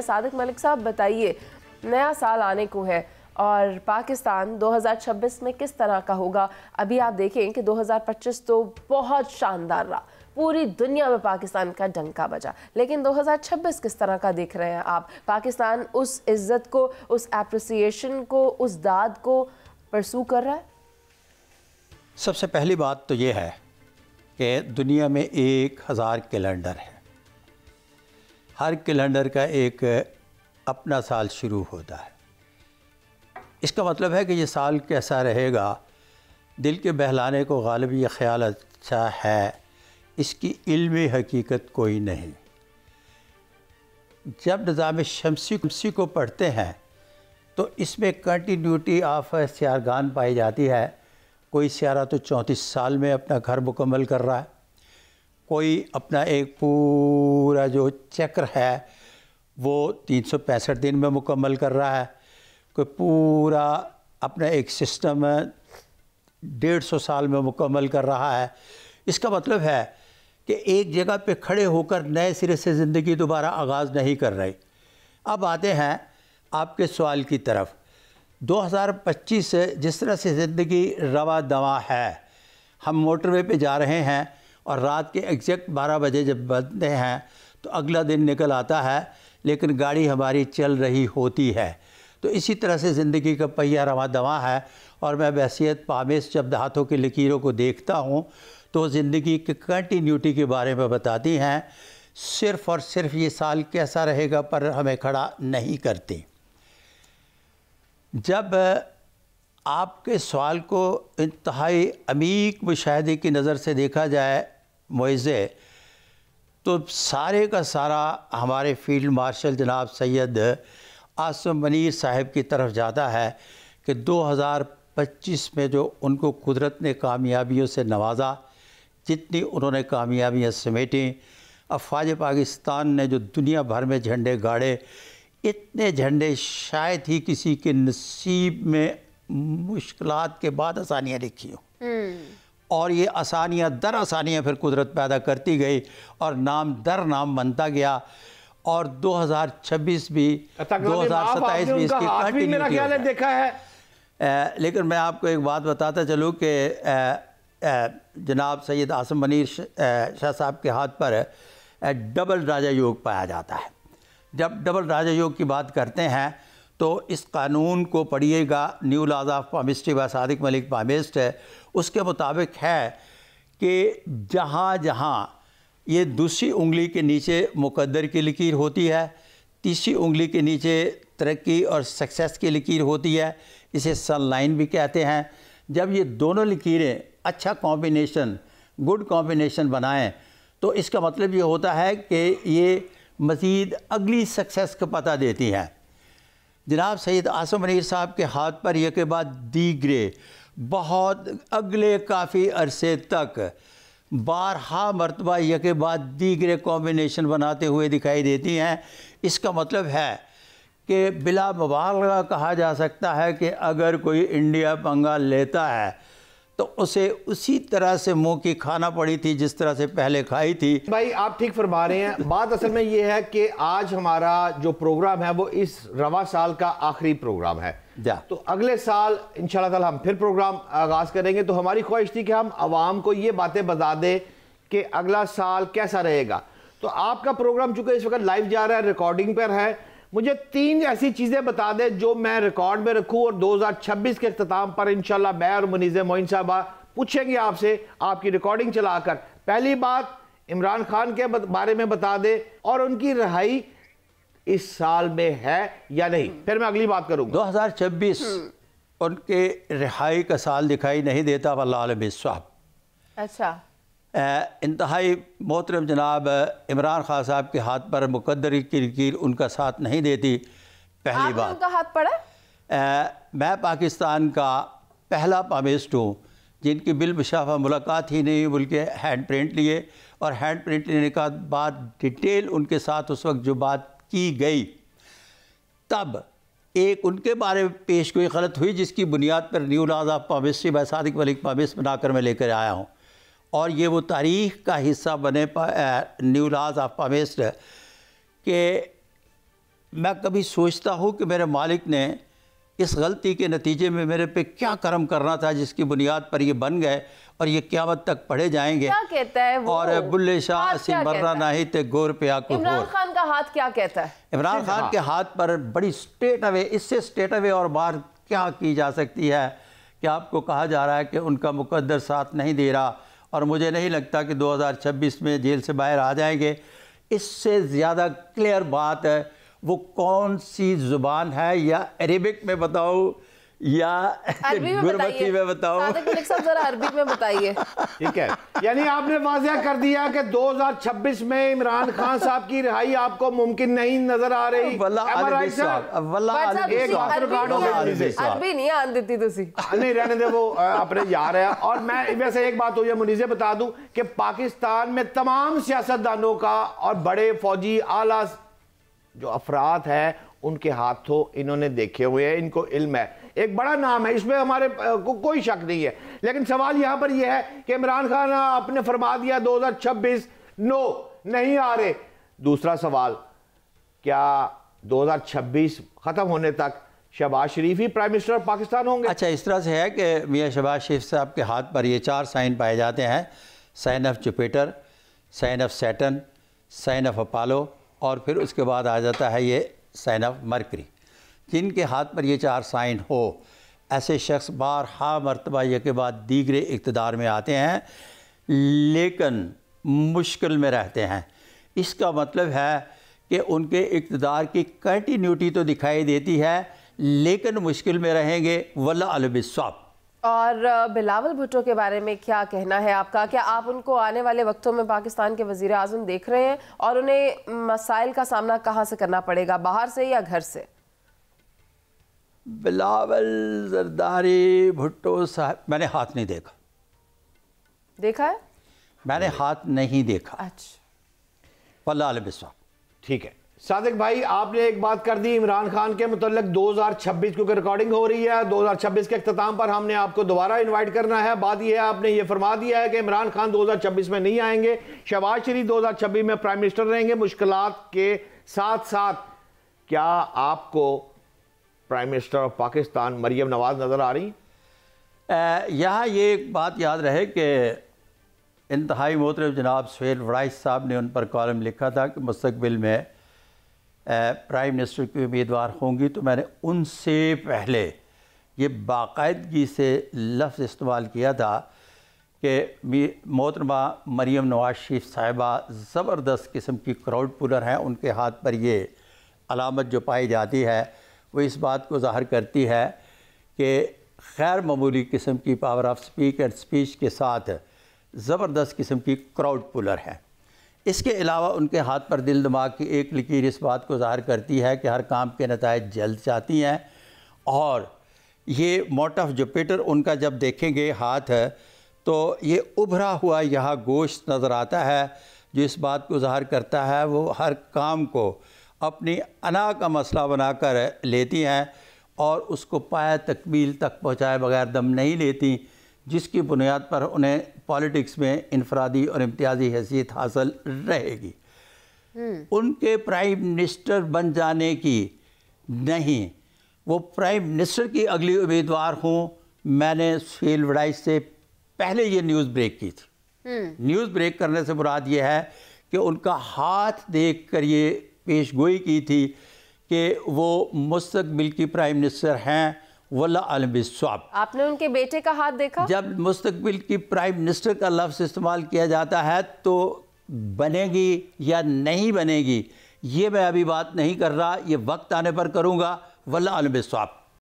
صادق ملک صاحب بتائیے، نیا سال آنے کو ہے اور پاکستان 2026 میں کس طرح کا ہوگا؟ ابھی آپ دیکھیں کہ 2025 تو بہت شاندار رہا، پوری دنیا میں پاکستان کا ڈنکا بجا، لیکن 2026 کس طرح کا دیکھ رہے ہیں آپ؟ پاکستان اس عزت کو، اس اپریسیشن کو، اس داد کو پرسو کر رہا ہے؟ سب سے پہلی بات تو یہ ہے کہ دنیا میں 1000 کیلنڈر ہے، ہر کیلنڈر کا ایک اپنا سال شروع ہوتا ہے۔ اس کا مطلب ہے کہ یہ سال کیسا رہے گا، دل کے بہلانے کو غالب یہ خیال اچھا ہے، اس کی علمی حقیقت کوئی نہیں۔ جب نظام شمسی کو پڑھتے ہیں تو اس میں کنٹینیوٹی آف سیارگان پائی جاتی ہے۔ کوئی سیارہ تو 34 سال میں اپنا گھر مکمل کر رہا ہے، کوئی اپنا ایک پورا جو چکر ہے وہ 365 دن میں مکمل کر رہا ہے، کوئی پورا اپنا ایک سسٹم 150 سال میں مکمل کر رہا ہے۔ اس کا مطلب ہے کہ ایک جگہ پہ کھڑے ہو کر نئے سرے سے زندگی دوبارہ آغاز نہیں کر رہے۔ اب آتے ہیں آپ کے سوال کی طرف۔ 2025 جس طرح سے زندگی رواں دواں ہے، ہم موٹر وے پہ جا رہے ہیں اور رات کے ایگزیکٹ 12 بجے جب بندتے ہیں تو اگلا دن نکل آتا ہے، لیکن گاڑی ہماری چل رہی ہوتی ہے۔ تو اسی طرح سے زندگی کا پہیہ رواں دواں ہے، اور میں بحیثیت پامیس جب ہاتھوں کی لکیروں کو دیکھتا ہوں تو زندگی کی کنٹینیوٹی کے بارے میں بتاتی ہیں، صرف اور صرف یہ سال کیسا رہے گا پر ہمیں کھڑا نہیں کرتی۔ جب آپ کے سوال کو انتہائی عمیق مشاہدے کی نظر سے دیکھا جائے معزے، تو سارے کا سارا ہمارے فیلڈ مارشل جناب سید عاصم منیر صاحب کی طرف جاتا ہے کہ 2025 میں جو ان کو قدرت نے کامیابیوں سے نوازا، جتنی انہوں نے کامیابیاں سمیٹیں، افواج پاکستان نے جو دنیا بھر میں جھنڈے گاڑے، اتنے جھنڈے شاید ہی کسی کے نصیب میں مشکلات کے بعد آسانیاں لکھی ہوں، اور یہ آسانیاں در آسانیاں پھر قدرت پیدا کرتی گئی اور نام در نام بنتا گیا، اور 2026 بھی 2027 بھی اس کی کنٹینیوٹی ہوگا۔ دیکھا ہے۔ لیکن میں آپ کو ایک بات بتاتا چلوں کہ جناب سید عاصم منیر شاہ صاحب کے ہاتھ پر ڈبل راجہ یوگ پایا جاتا ہے۔ جب ڈبل راجہ یوگ کی بات کرتے ہیں تو اس قانون کو پڑھیے گا، new laws of palmistry by Sadiq Malik palmist, اس کے مطابق ہے کہ جہاں جہاں یہ دوسری انگلی کے نیچے مقدر کی لکیر ہوتی ہے، تیسری انگلی کے نیچے ترقی اور سکسیس کی لکیر ہوتی ہے، اسے سن لائن بھی کہتے ہیں۔ جب یہ دونوں لکیریں اچھا کمبینیشن، گڈ کمبینیشن بنائیں تو اس کا مطلب یہ ہوتا ہے کہ یہ مزید اگلی سکسیس کا پتہ دیتی ہیں۔ جناب سید عاصم منیر صاحب کے ہاتھ پر یہ کے بعد دیگرے بہت اگلے کافی عرصے تک بارہا مرتبہ یہ کے بعد دیگرے کمبینیشن بناتے ہوئے دکھائی دیتی ہیں۔ اس کا مطلب ہے کہ بلا مبالغہ کہا جا سکتا ہے کہ اگر کوئی انڈیا پنگا لیتا ہے تو اسے اسی طرح سے منہ کی کھانا پڑی تھی جس طرح سے پہلے کھائی تھی۔ بھائی آپ ٹھیک فرما رہے ہیں، بات اصل میں یہ ہے کہ آج ہمارا جو پروگرام ہے وہ اس رواں سال کا آخری پروگرام ہے، تو اگلے سال انشاءاللہ تعالی ہم پھر پروگرام آغاز کریں گے۔ تو ہماری خواہش تھی کہ ہم عوام کو یہ باتیں بتا دیں کہ اگلا سال کیسا رہے گا۔ تو آپ کا پروگرام چونکہ اس وقت لائیو جا رہا ہے، ریکارڈنگ پر ہے، مجھے 3 ایسی چیزیں بتا دیں جو میں ریکارڈ میں رکھوں، اور 2026 کے اختتام پر انشاءاللہ میں اور منیز معین صاحبہ پوچھیں گے آپ سے آپ کی ریکارڈنگ چلا کر۔ پہلی بات عمران خان کے بارے میں بتا دیں اور ان کی رہائی اس سال میں ہے یا نہیں، پھر میں اگلی بات کروں گا۔ 2026 ان کے رہائی کا سال دکھائی نہیں دیتا، واللہ عالم بالصواب۔ اچھا، انتہائی محترم جناب عمران خان صاحب کے ہاتھ پر مقدر کی لکیر ان کا ساتھ نہیں دیتی۔ پہلی بات، آپ نے ان کا ہاتھ پڑا؟ میں پاکستان کا پہلا پامسٹ ہوں جن کی بالمشافہ ملاقات ہی نہیں بلکہ ہینڈ پرنٹ لیے، اور ہینڈ پرنٹ لینے کا بعد ڈیٹیل ان کے ساتھ اس وقت جو بات کی گئی، تب ایک ان کے بارے میں پیش گوئی غلط ہوئی جس کی بنیاد پر new laws of palmistry by Sadiq Malik palmist بنا کر میں لے کر آیا ہوں، اور یہ وہ تاریخ کا حصہ بنے نیو لاز آف پامسٹ کہ میں کبھی سوچتا ہوں کہ میرے مالک نے اس غلطی کے نتیجے میں میرے پہ کیا کرم کرنا تھا جس کی بنیاد پر یہ بن گئے اور یہ قیامت تک پڑھے جائیں گے. کیا کہتا ہے وہ؟ اور بلے شاہ اسی مرہ نہیں تے گور پہ آکو ہور. عمران خان کا ہاتھ کیا کہتا ہے؟ عمران خان کے ہاتھ پر بڑی سٹیٹ اوے، اس سے سٹیٹ اوے اور بار کیا کی جا سکتی ہے کہ آپ کو کہا جا رہا ہے کہ ان کا مقدر ساتھ نہیں دے رہا، اور مجھے نہیں لگتا کہ 2026 میں جیل سے باہر آ جائیں گے. اس سے زیادہ کلیئر بات ہے وہ کون سی زبان ہے، یا عربک میں بتاؤ یا گرمکی میں بتاؤ. صادق ملک صاحب ذرا عربی میں بتائیے. ٹھیک ہے، یعنی آپ نے واضح کر دیا کہ 2026 میں عمران خان صاحب کی رہائی آپ کو ممکن نہیں نظر آ رہی. عربی نہیں آن دیتی تسی. نہیں رہنے دے، وہ اپنے جا رہے ہیں. اور میں ویسے ایک بات ہو یہ منیزے بتا دوں کہ پاکستان میں تمام سیاستدانوں کا اور بڑے فوجی اعلیٰ جو افراد ہیں ان کے ہاتھوں انہوں نے دیکھے ہوئے ہیں، ان کو علم ہے. ایک بڑا نام ہے، اس میں ہمارے کوئی شک نہیں ہے. لیکن سوال یہاں پر یہ ہے کہ عمران خان آپ نے فرما دیا 2026 نو نہیں آ رہے. دوسرا سوال، کیا 2026 ختم ہونے تک شہباز شریف ہی پرائم منسٹر پاکستان ہوں گے؟ اچھا، اس طرح سے ہے کہ میاں شہباز شریف صاحب کے ہاتھ پر یہ 4 سائن پائے جاتے ہیں: sign of Jupiter, sign of Saturn, sign of Apollo, اور پھر اس کے بعد آ جاتا ہے یہ سائن آف مرکری. جن کے ہاتھ پر یہ 4 سائن ہو، ایسے شخص بارہا مرتبہ یہ کے بعد دیگر اقتدار میں آتے ہیں لیکن مشکل میں رہتے ہیں. اس کا مطلب ہے کہ ان کے اقتدار کی کنٹینیوٹی تو دکھائی دیتی ہے لیکن مشکل میں رہیں گے. واللہ علم بالصواب. اور بلاول بھٹو کے بارے میں کیا کہنا ہے آپ کا؟ کیا آپ ان کو آنے والے وقتوں میں پاکستان کے وزیر اعظم دیکھ رہے ہیں، اور انہیں مسائل کا سامنا کہاں سے کرنا پڑے گا، باہر سے یا گھر سے؟ بلاول، زرداری، بھٹو صاحب میں نے ہاتھ نہیں دیکھا. دیکھا ہے؟ میں نے ہاتھ نہیں دیکھا. اچھا، واللہ علم بالصواب. ٹھیک ہے صادق بھائی، آپ نے ایک بات کر دی عمران خان کے متعلق. 2026 کیونکہ ریکارڈنگ ہو رہی ہے، 2026 کے اختتام پر ہم نے آپ کو دوبارہ انوائٹ کرنا ہے. بات یہ ہے، آپ نے یہ فرما دیا ہے کہ عمران خان 2026 میں نہیں آئیں گے، شہباز شریف 2026 میں پرائم منسٹر رہیں گے. مشکلات کے ساتھ ساتھ کیا آپ کو prime minister of Pakistan Maryam Nawaz نظر آ رہی؟ یہاں یہ ایک بات یاد رہے کہ انتہائی محترم جناب سہیل وڑائچ صاحب نے ان پر کالم لکھا تھا کہ مستقبل میں پرائم منسٹر کی امیدوار ہوں گی، تو میں نے ان سے پہلے یہ باقاعدگی سے لفظ استعمال کیا تھا کہ محترمہ مریم نواز شریف صاحبہ زبردست قسم کی کراؤڈ پولر ہیں. ان کے ہاتھ پر یہ علامت جو پائی جاتی ہے وہ اس بات کو ظاہر کرتی ہے کہ غیر معمولی قسم کی power of speak and speech کے ساتھ زبردست قسم کی کراؤڈ پولر ہے. اس کے علاوہ ان کے ہاتھ پر دل دماغ کی ایک لکیر اس بات کو ظاہر کرتی ہے کہ ہر کام کے نتائج جلد چاہتی ہیں، اور یہ موٹ آف جوپیٹر ان کا جب دیکھیں گے ہاتھ ہے تو یہ ابھرا ہوا یہاں گوشت نظر آتا ہے جو اس بات کو ظاہر کرتا ہے وہ ہر کام کو اپنی انا کا مسئلہ بنا کر لیتی ہیں اور اس کو پایہ تکمیل تک پہنچائے بغیر دم نہیں لیتی، جس کی بنیاد پر انہیں پالیٹکس میں انفرادی اور امتیازی حیثیت حاصل رہے گی. ان کے پرائم منسٹر بن جانے کی نہیں، وہ پرائم منسٹر کی اگلی امیدوار ہوں. میں نے سہیل وڑائچ سے پہلے یہ نیوز بریک کی تھی. نیوز بریک کرنے سے مراد یہ ہے کہ ان کا ہاتھ دیکھ کر یہ پیش گوئی کی تھی کہ وہ مستقبل کی پرائم منسٹر ہیں. واللہ علم بالصواب. آپ نے ان کے بیٹے کا ہاتھ دیکھا؟ جب مستقبل کی پرائم منسٹر کا لفظ استعمال کیا جاتا ہے تو بنے گی یا نہیں بنے گی یہ میں ابھی بات نہیں کر رہا، یہ وقت آنے پر کروں گا. واللہ علم بالصواب.